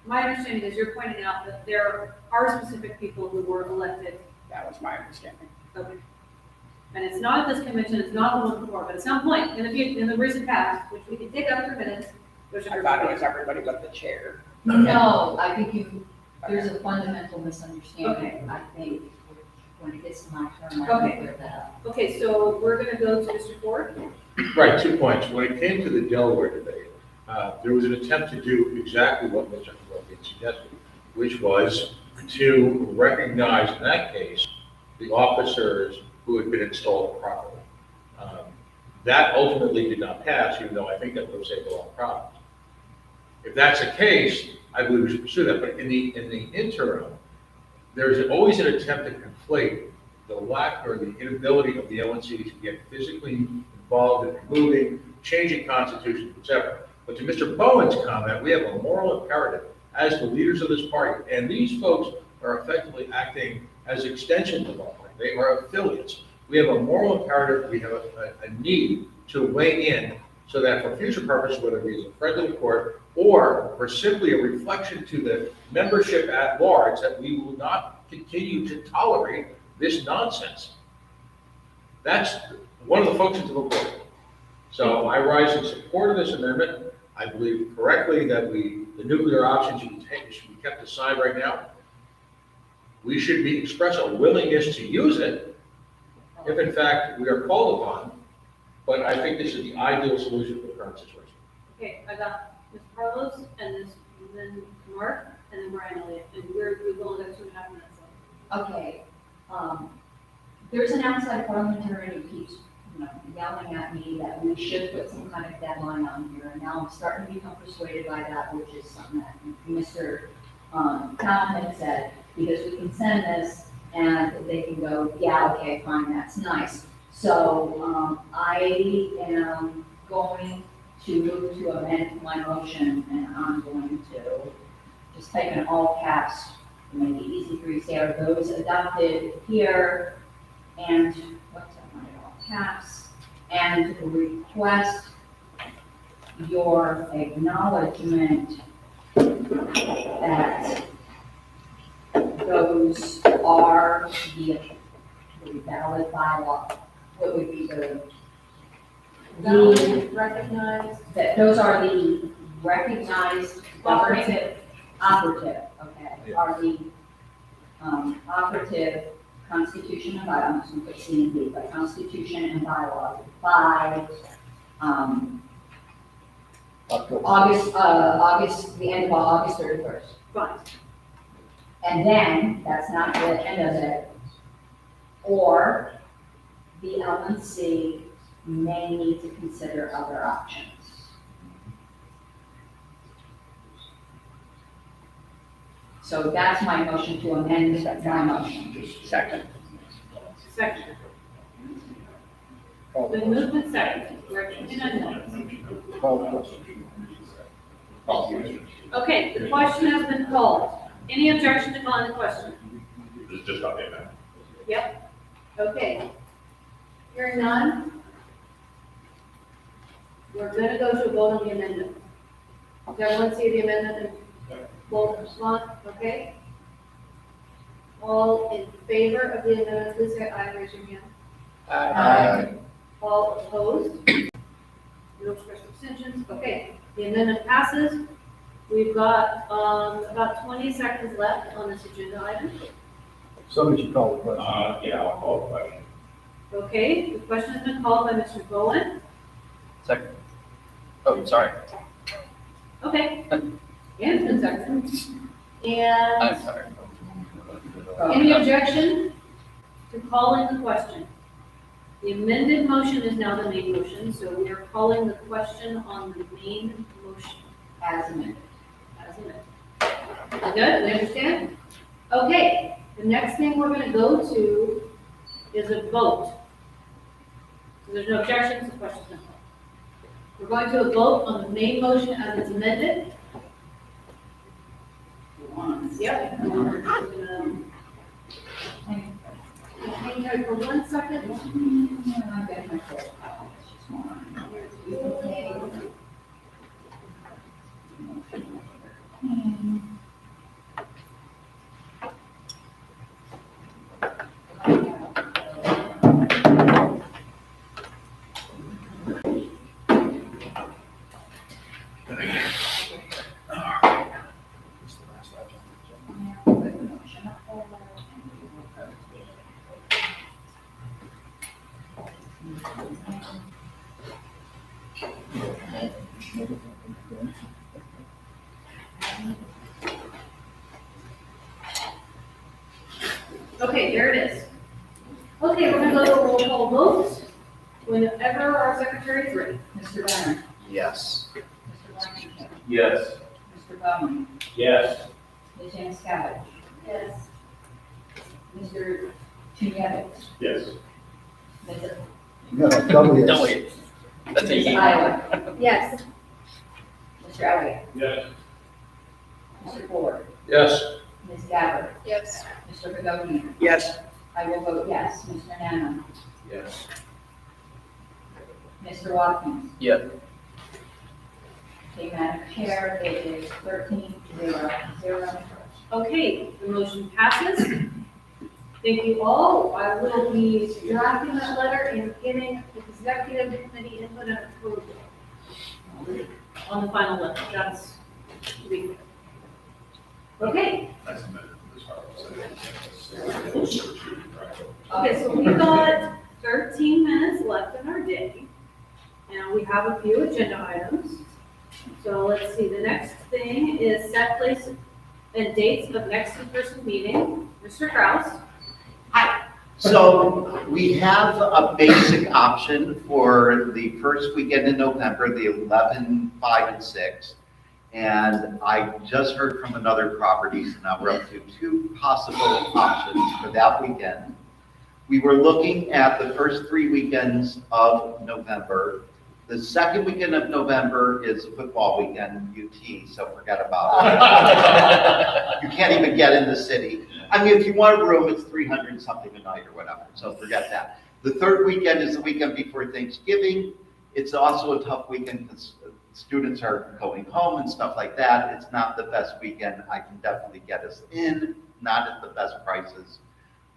my understanding is you're pointing out that there are specific people who were elected. That was my understanding. Okay. And it's not at this convention, it's not the one before, but at some point in the recent past, which we can take up for minutes, there's a I group thought of it was everybody but the chair. No, I think there's a fundamental misunderstanding, I think, when it gets to my turn, I can Okay. clear that up. Okay, so we're gonna go to Mr. Ford. Right, 2 points. When it came to the Delaware debate, there was an attempt to do exactly what Mr. Wilkie suggested, which was to recognize in that case the officers who had been installed properly. That ultimately did not pass, even though I think that would have saved a lot of problems. If that's the case, I believe we should pursue that, but in the interim, there's always an attempt to conflate the lack or the inability of the LNC to get physically involved in moving, changing constitutions, et cetera. But to Mr. Bowen's comment, we have a moral imperative as the leaders of this party, and these folks are effectively acting as extensions of our party. They are affiliates. We have a moral imperative, we have a need to weigh in so that for future purposes, whether it be as a friend of the court or for simply a reflection to the membership at large, that we will not continue to tolerate this nonsense. That's one of the functions of a court. So I rise in support of this amendment. I believe correctly that the nuclear option should be kept aside right now. We should express a willingness to use it if in fact we are called upon. But I think this is the ideal solution for the current situation. Okay, I got Ms. Carlos and then Mark and then Brian Elliott, and we've only got 2.5 minutes left. Okay, there's an outside parliamentarian who keeps, yelling at me that we should put some kind of deadline on here, and now I'm starting to become persuaded by that, which is something that Mr. Calvin had said, because we can send this and they can go, yeah, okay, fine, that's nice. So, I am going to move to amend my motion, and I'm going to just type in all caps to make it easy for you to say, are those adopted here? And what's that, all caps? And request your acknowledgement that those are the valid bylaw. What would be the Recognized. that those are the recognized governing operative, okay, Yeah. are the operative constitution and bylaw, I'm just gonna put C and D, but constitution and bylaws by August, the end of August 31st. Fine. And then, that's not the end of it, or the LNC may need to consider other options. So that's my motion to amend my motion. Second. Second. Been moved and seconded. We're continuing on. Call the question. Okay, the question has been called. Any objection to calling the question? It's just about the amendment. Yep. Okay. Hearing none. We're gonna go to a vote on the amendment. Does everyone see the amendment and vote respond? Okay? All in favor of the amendment, please say aye, raise your hand. Aye. All opposed? No expressed abstentions. Okay, the amendment passes. We've got, about 20 seconds left on this agenda item. Somebody should call the question. Yeah, I'll call the question. Okay, the question has been called by Mr. Bowen. Second. Oh, sorry. Okay. And it's been seconded. I'm And sorry. any objection to calling the question? The amended motion is now the main motion, so we are calling the question on the main motion As amended. as amended. Good, we understand? Okay, the next thing we're gonna go to is a vote. So there's no objections, the question's been called. We're going to vote on the main motion as it's amended. Yep. Hang tight for 1 second. Okay, there it is. Okay, we're gonna go to a roll call vote whenever our secretary is ready. Mr. Bennett, Yes. Mr. Blankenship, Yes. Mr. Bowman, Yes. Ms. Janiscavich, Yes. Mr. Chinyevich, Yes. Ms. No, double yes. No, wait. That's Ms. easy. Isla, Yes. Mr. Elliott, Yes. Mr. Ford, Yes. Ms. Gabbard, Yes. Mr. Begonia. Yes. I will vote yes. Mr. Nana, Yes. Mr. Watkins. Yeah. Okay, Madam Chair, it is 13-0-0. Okay, the motion passes. Thank you all. I will be drafting that letter and getting executive committee input and approval on the final letter. That's to be clear. Okay, That's amended as far as okay, so we've got 13 minutes left in our day, and we have a few agenda items. So let's see, the next thing is set place and dates of next in-person meeting. Mr. Kraus? So we have a basic option for the first weekend in November, the 11, 5, and 6. And I just heard from another property, so now we're up to 2 possible options for that weekend. We were looking at the first 3 weekends of November. The second weekend of November is football weekend, UT, so forget about it. You can't even get in the city. I mean, if you want a room, it's 300 something a night or whatever, so forget that. The third weekend is the weekend before Thanksgiving. It's also a tough weekend because students are going home and stuff like that. It's not the best weekend. I can definitely get us in, not at the best prices.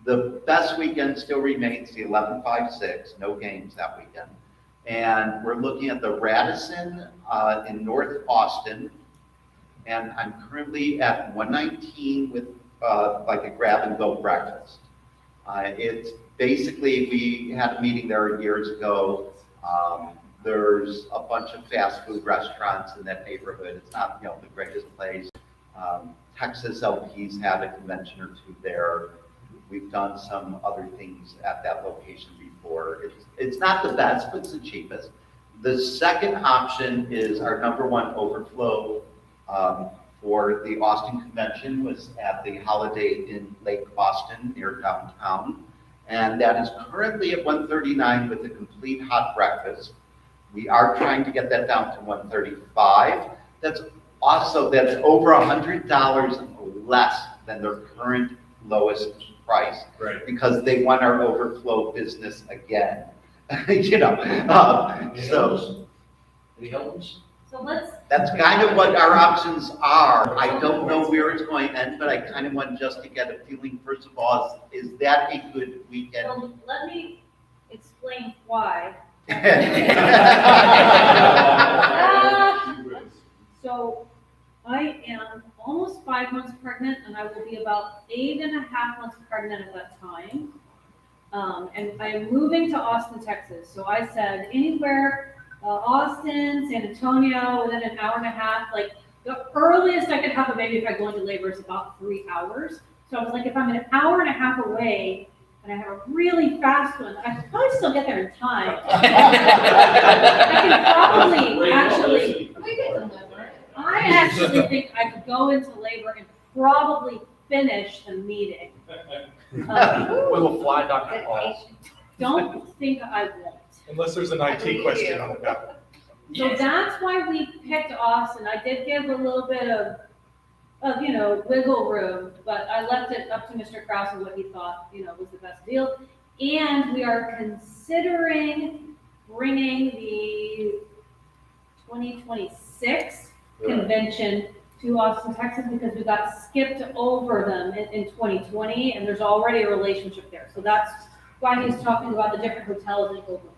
The best weekend still remains the 11, 5, 6, no games that weekend. And we're looking at the Radisson in North Austin. And I'm currently at 119 with like a grab and go breakfast. It's basically, we had a meeting there years ago. There's a bunch of fast food restaurants in that neighborhood. It's not, the greatest place. Texas LP's had a convention or 2 there. We've done some other things at that location before. It's not the best, but it's the cheapest. The second option is our #1 overflow for the Austin convention was at the Holiday Inn Lake Austin near downtown. And that is currently at $139 with a complete hot breakfast. We are trying to get that down to $135. That's over $100 less than their current lowest price. Right. Because they want our overflow business again. So Any Hiltons? So let's, that's kind of what our options are. I don't know where it's going to end, but I kind of want just to get a feeling, first of all, is that a good weekend? well, let me explain why. So I am almost 5 months pregnant, and I will be about 8.5 months pregnant at that time. And I'm moving to Austin, Texas. So I said anywhere, Austin, San Antonio, within an hour and a half. Like the earliest I could have a baby if I go into labor is about 3 hours. So I was like, if I'm an hour and a half away and I have a really fast one, I could probably still get there in time. I actually think I could go into labor and probably finish the meeting. We will fly Dr. Paul. Don't think I won't. Unless there's an IT question on the back. So that's why we picked Austin. I did give a little bit of, wiggle room, but I left it up to Mr. Kraus and what he thought, was the best deal. And we are considering bringing the 2026 convention to Austin, Texas, because we got skipped over them in 2020, and there's already a relationship there. So that's why he's talking about the different hotels in Oklahoma.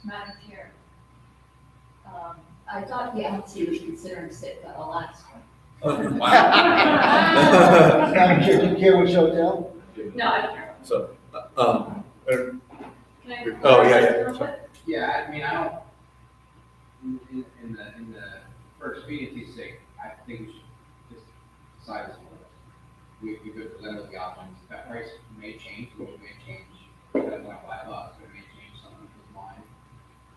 Madam Chair, I thought the LNC was considering Alaska. Madam Chair, do you care which hotel? No, I don't care. So, Can I- oh, yeah. Yeah, I mean, I don't, in the for expediency's sake, I think we should just decide this one. We could present the options. That price may change, which may change, that $5, it may change some people's mind.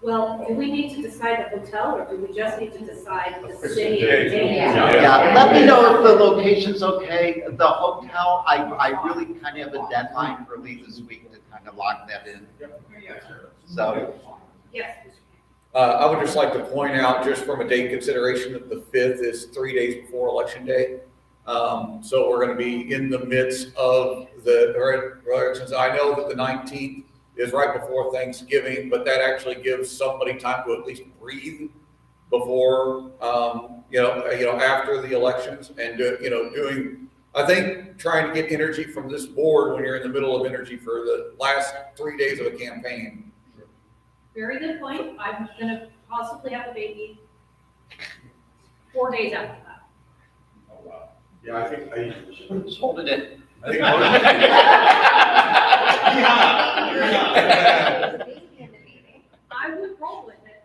Well, do we need to decide the hotel, or do we just need to decide the city? Yeah, let me know if the location's okay. The hotel, I really kind of have a deadline early this week to kind of lock that in. So, Yes. I would just like to point out, just from a date consideration, that the 5th is 3 days before Election Day. So we're going to be in the midst of the elections. I know that the 19th is right before Thanksgiving, but that actually gives somebody time to at least breathe before, after the elections, and, I think trying to get energy from this board when you're in the middle of energy for the last 3 days of a campaign. Very good point. I'm gonna possibly have a baby 4 days after that. Oh, wow. Yeah, I think Just hold it in. I I would roll with it.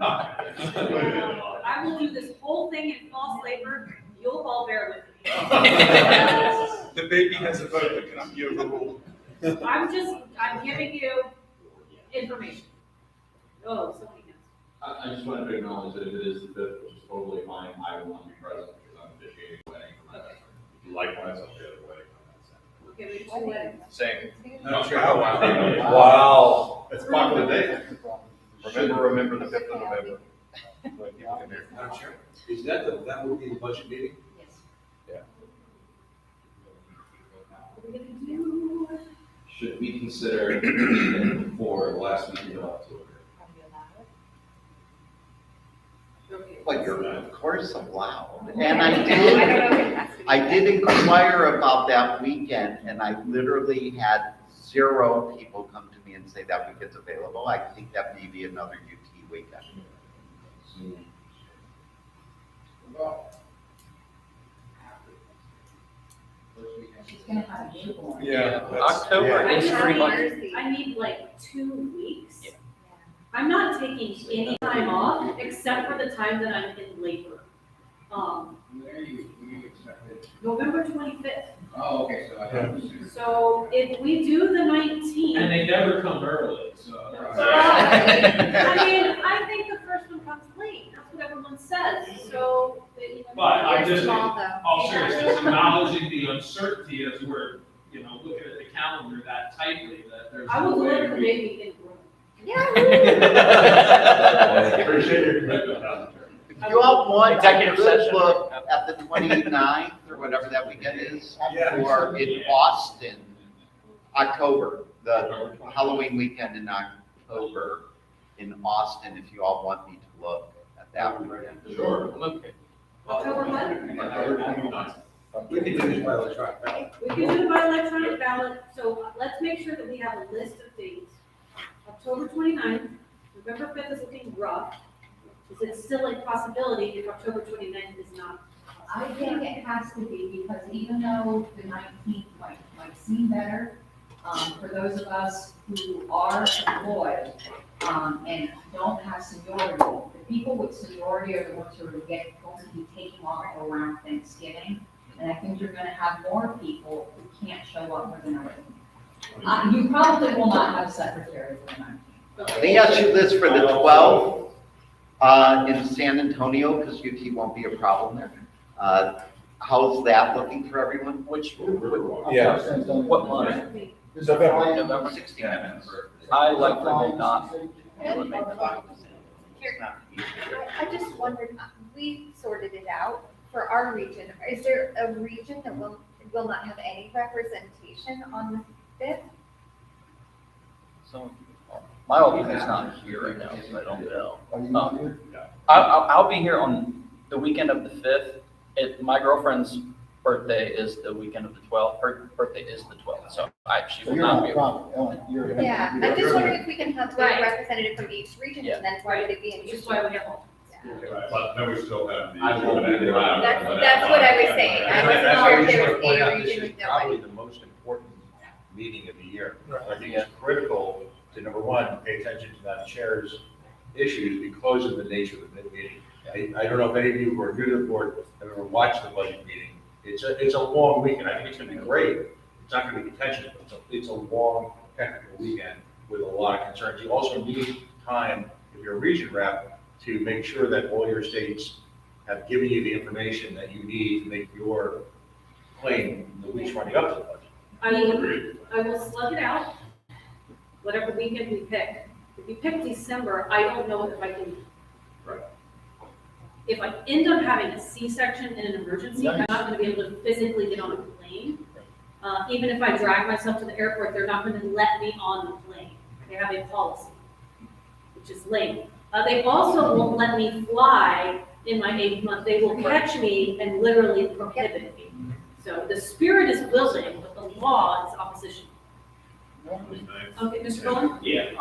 I will do this whole thing in false labor. You'll all bear with me. The baby has a vote that cannot be overruled. I'm giving you information. Oh, so many hands. I just wanted to acknowledge that if it is the 5th, which is totally fine, I will not be present because I'm officiating a wedding for my best friend. Likewise, I'll be at a wedding on that Saturday. Okay, we have 2 weddings. Same. I'm sure how Wow. It's popular day. Remember the 5th of November. I'm sure. Is that will be the budget meeting? Yes. What are we gonna do? Should we consider meeting before the last week of October? Okay. but you're of course allowed. And I I did inquire about that weekend, and I literally had 0 people come to me and say that weekend's available. I think that may be another UT weekend. She's gonna have a newborn. Yeah. October I is just 3 need- months. I need like 2 weeks. Yeah. I'm not taking any time off except for the time that I'm in labor. Where you expected? November 25th. Oh, okay, so I have to assume. So if we do the 19th. And they never come early, so. I mean, I think the first one comes late, that's what everyone says, so. But I just, small though. all seriousness, acknowledging the uncertainty as we're, looking at the calendar that tightly, that there's. I will no way deliver the we- baby in room. Appreciate your commitment, Madam Chair. If you all want, I Executive could session. look at the 29th or whatever that weekend is, or in Austin, October, the Halloween weekend in October in Austin, if you all want me to look at that weekend. Sure. I'm okay. October what? We can do this by electronic ballot. We can do it by electronic ballot, so let's make sure that we have a list of dates. October 29th, November 5th is looking rough. Is it still a possibility if October 29th is not? I think it has to be, because even though the 19th might seem better, for those of us who are employed, and don't have seniority, the people with seniority are the ones who are going to be taking off around Thanksgiving. And I think you're gonna have more people who can't show up for the 19th. You probably will not have a secretary for the 19th. Let me ask you this for the 12th, in San Antonio, because UT won't be a problem there. How's that looking for everyone? Which, Yeah. what month? Is it fine? November 16 minutes. I likely will not. It would make the final decision. It's not easy. I just wondered, we sorted it out for our region. Is there a region that will not have any representation on the 5th? So, my office is not here right now, so I don't know. Are you not here? I'll be here on the weekend of the 5th. My girlfriend's birthday is the weekend of the 12th. Her birthday is the 12th, so she So will you're not not be here. problem, Ellen, you're. Yeah, I'm just you're- wondering if we can have a Right. representative from each region, and then why would it be in Which each? is why we have all. But then we still have the. I won't be there. That's what I was saying. I wasn't That's sure why we if just there want was to point a out, this region is with probably nobody. the most important meeting of the year. Right. I think it's critical to, number one, pay attention to that chair's issues because of the nature of the meeting. I don't know if any of you who are new to the board have ever watched the budget meeting. It's a long weekend. I think it's gonna be great. It's not gonna be contentious, but it's a long technical weekend with a lot of concerns. You also need time, if you're a region rep, to make sure that all your states have given you the information that you need to make your claim in the weeks running up to the budget. I will slug it out, whatever weekend we pick. If you pick December, I don't know if I can. Right. If I end up having a C-section in an emergency, I'm not gonna be able to physically get on a plane. Even if I drag myself to the airport, they're not gonna let me on the plane. They have a policy, which is late. They also won't let me fly in my 8th month. They will catch me and literally prohibit me. So the spirit is willing, but the law is opposition. Okay, Mr. Bowen? Yeah,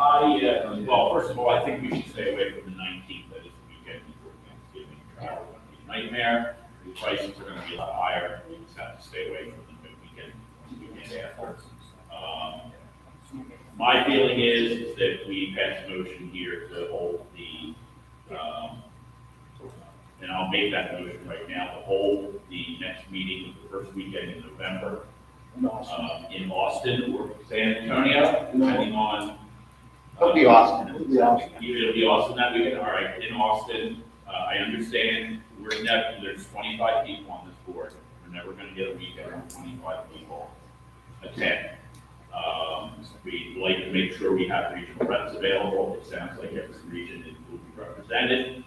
well, first of all, I think we should stay away from the 19th, that is the weekend before Thanksgiving. Travel is going to be a nightmare, the prices are going to be a lot higher, we just have to stay away from the weekend after. My feeling is that we pass a motion here to hold the, and I'll make that motion right now, to hold the next meeting the first weekend in November. In Austin or San Antonio, depending on. It'll be Austin. It'll be Austin. It'll be Austin that weekend, all right, in Austin, I understand, there's 25 people on this board, we're never gonna get a weekend where 25 people attend. We'd like to make sure we have regional reps available, it sounds like every region will be represented.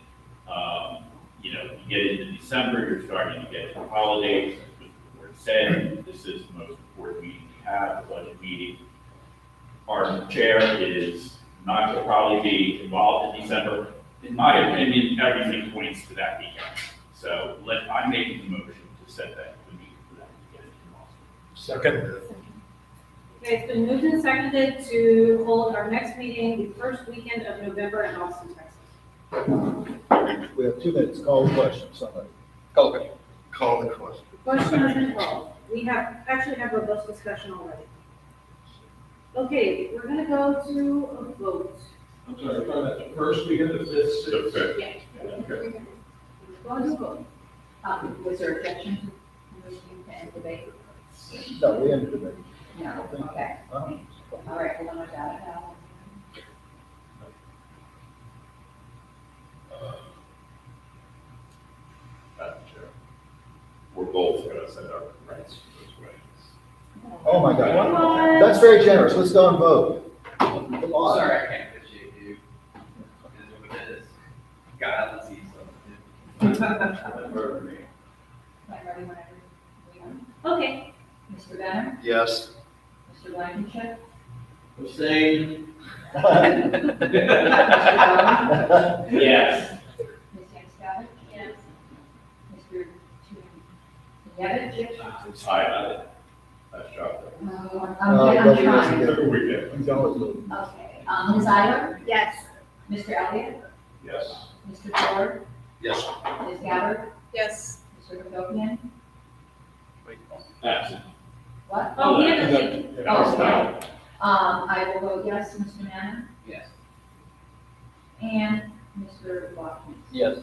You get into December, you're starting to get into the holidays, as the board said, this is the most important meeting we have, the budget meeting. Our chair is not going to probably be involved in December. In my opinion, everything points to that weekend. So I'm making the motion to set that the meeting for that weekend in Austin. Second. Okay, it's been moved and seconded to hold our next meeting the first weekend of November in Austin, Texas. We have 2 minutes, call the question, somebody. Call the question. Call the question. Question has been called. We actually have robust discussion already. Okay, we're gonna go to a vote. I'm sorry, we're talking about the first weekend of this. Okay. Yeah. Okay. Go to a vote. Was there objection to moving to end debate? No, we ended the debate. No, okay. All right, hold on, I got it now. Madam Chair, we're both gonna send our rights those ways. Oh, my God. That's very generous. Let's go and vote. Come on. Sorry, I can't appreciate you. It is what it is. God, let's see something. I'm ready whenever we are. Okay, Mr. Benner, Yes. Mr. Blankenship, Hussein? Mr. Bowman, Yes. Ms. Hanscavage? Yes. Mr. Tuyevich? That's chocolate. I'm trying. Every weekend. He's always losing. Okay, Ms. Eiler, Yes. Mr. Elliott, Yes. Mr. Ford, Yes. Ms. Gabbard, Yes. Mr. Hagopian, Absent. what? oh, we have a, Oh, sorry. I will vote yes, Mr. Manning, Yes. and Mr. Watkins. Yes.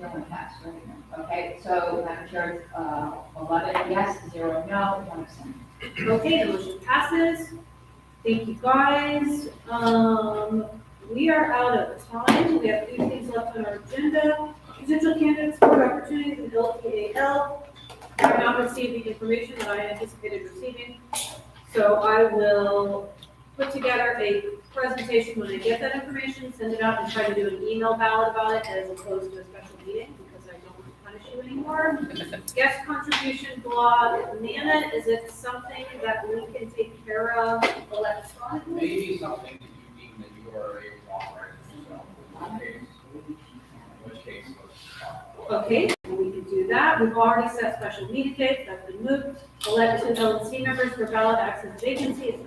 No one passed, right? Okay, so Madam Chair, 11 yes, 0 no, 1 absent. okay, the motion passes. Thank you, guys. We are out of time. We have 2 things left on our agenda. Potential candidates for opportunities in LPAL. I have not received the information that I anticipated receiving. So I will put together a presentation when I get that information, send it out and try to do an email ballot about it as opposed to a special meeting because I don't want to punish you anymore. Guest contribution blog, Nana, is it something that we can take care of electronically? Maybe something that you deem that you are able to authorize yourself, in which case, Okay, we can do that. We've already set special meeting dates, that's been moved. Elect two LNC members for ballot access vacancy, is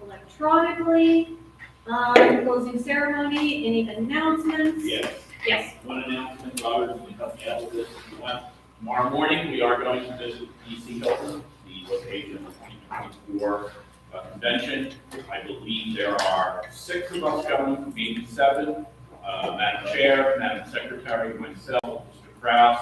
electronically. Closing ceremony, any announcements? Yes. Yes. One announcement, Robert, we help you out with this if you want. Tomorrow morning, we are going to visit DC Hilton, the location of the 2024 convention. I believe there are 6 of us going, maybe 7. Madam Chair, Madam Secretary, myself, Mr. Kraus,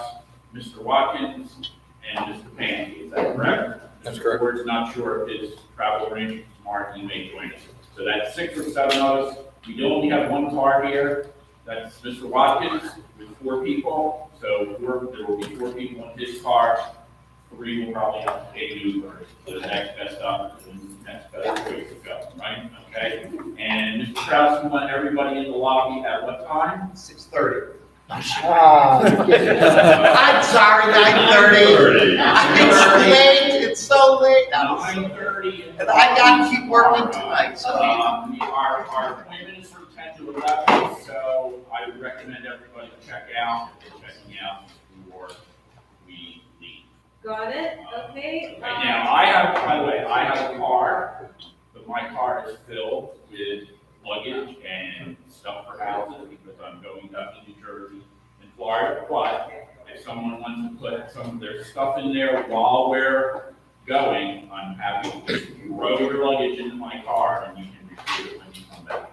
Mr. Watkins, and Mr. Pansy. Is that correct? That's Mr. correct. Ward's not sure if his travel arrangements tomorrow, he may join us. So that's 6 or 7 of us. We do only have 1 car here. That's Mr. Watkins with 4 people. So there will be 4 people in his car. 3 will probably have to take Uber to the next best opportunity, next best place to go, right? Okay? And Mr. Kraus, we want everybody in the lobby at what time? 6:30. I'm sorry, 9:30. It's late, it's so late. 9:30. And I gotta keep working tonight, so. Our appointment is from 10 to 11, so I would recommend everybody check out, checking out before we leave. Got it, okay. Right now, I have, by the way, I have a car, but my car is filled with luggage and stuff for houses because I'm going up to New Jersey and Florida. But if someone wants to put some of their stuff in there while we're going, I'm happy to throw your luggage into my car and you can retrieve it when you come back.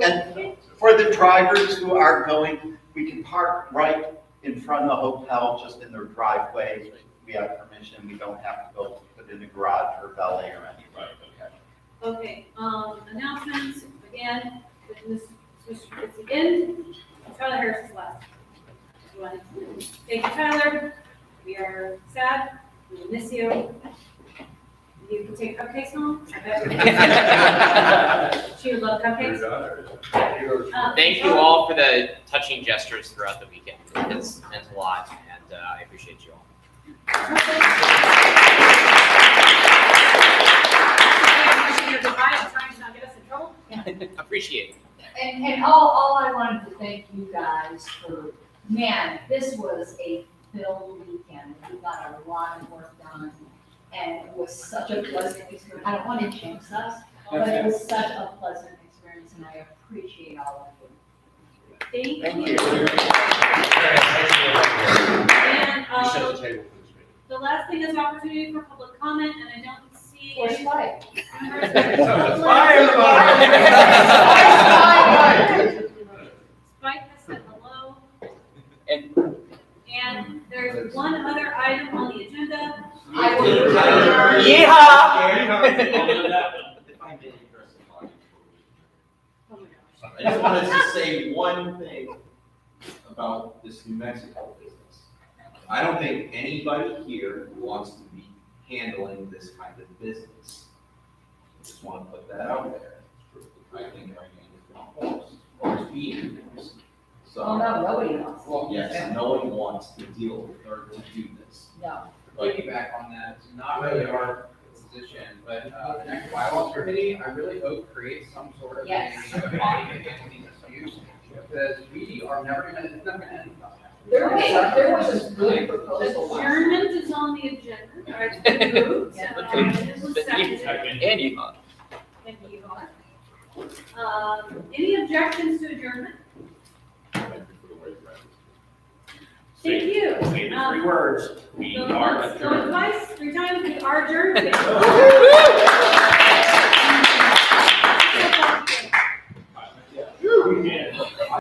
And for the drivers who are going, we can park right in front of the hotel, just in their driveway. We have permission, we don't have to go put in a garage or valet or anything. Right, okay. Okay, announcements, again, it's the end. Tyler Harris is last. Thank you, Tyler. We are sad, we will miss you. You can take cupcakes home. I bet. She would love cupcakes. Thank you all for the touching gestures throughout the weekend. It's meant a lot, and I appreciate you all. Appreciate it. And all I wanted to thank you guys for, man, this was a filled weekend. We got a lot of work done, and it was such a pleasant experience. I don't want to jinx us, but it was such a pleasant experience, and I appreciate all of you. Thank you. And, the last thing is opportunity for public comment, and I don't see. Or Spike. Spike has said hello. And And there's one other item on the agenda. I just wanted to say one thing about this New Mexico business. I don't think anybody here wants to be handling this kind of business. I just want to put that out there. I think our name is wrong course, being enforced. So, Oh, no, nobody wants. well, yes, no one wants to deal with or to do this. No. Piggyback on that, it's not really our position, but the next bylaws committee, I really hope creates some sort of Yes. a body against these disputes, because we are never gonna, it's never gonna end up. There was a good proposal. Adjournment is on the agenda, right? It's been moved, it was seconded. And you thought. Thank you, any objections to adjournment? Thank you. Say the 3 words. We are So adjourned. twice, 3 times, we are adjourned.